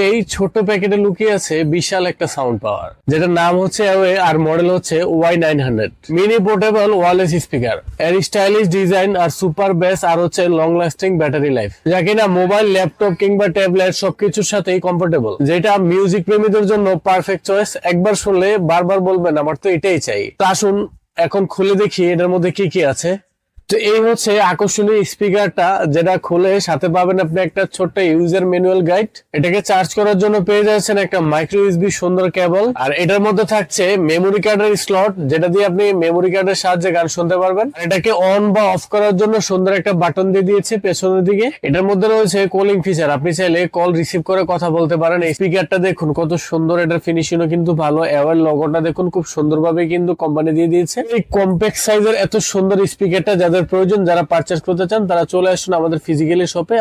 এই ছোট প্যাকেটে লুকিয়ে আছে বিশাল একটা সাউন্ড পাওয়ার, যেটার নাম হচ্ছে অ্যাওয়ে আর মডেল হচ্ছে Y900 mini portable wireless speaker. এর স্টাইলিশ ডিজাইন আর সুপার বেস আর হচ্ছে লং লাস্টিং ব্যাটারি লাইফ, যা কিনা মোবাইল, ল্যাপটপ কিংবা ট্যাবলেট সবকিছুর সাথেই কমফোর্টেবল, যেটা মিউজিক প্রেমীদের জন্য পারফেক্ট চয়েস। একবার শুনলে বারবার বলবেন আমার তো এটাই চাই। তো আসুন এখন খুলে দেখি এটার মধ্যে কি কি আছে। তো এই হচ্ছে আকর্ষণীয় স্পিকারটা, যেটা খুলে সাথে পাবেন আপনি একটা ছোট্ট ইউজার ম্যানুয়াল গাইড। এটাকে চার্জ করার জন্য পেয়ে যাচ্ছেন একটা মাইক্রো ইউএসবি সুন্দর কেবল, আর এটার মধ্যে থাকছে মেমোরি কার্ডের স্লট, যেটা দিয়ে আপনি মেমোরি কার্ডের সাহায্যে গান শুনতে পারবেন। এটাকে অন বা অফ করার জন্য সুন্দর একটা বাটন দিয়ে দিয়েছে পেছনের দিকে। এটার মধ্যে রয়েছে কলিং ফিচার, আপনি চাইলে কল রিসিভ করে কথা বলতে পারেন। এই স্পিকারটা দেখুন কত সুন্দর, এটার ফিনিশিংও কিন্তু ভালো। অ্যাওয়ের লোগোটা দেখুন খুব সুন্দরভাবে কিন্তু কোম্পানি দিয়ে দিয়েছে। এই কম্প্যাক্ট সাইজের এত সুন্দর স্পিকারটা যাদের প্রয়োজন, যারা পারচেজ করতে চান, তারা চলে আসুন আমাদের ফিজিক্যালি শপে।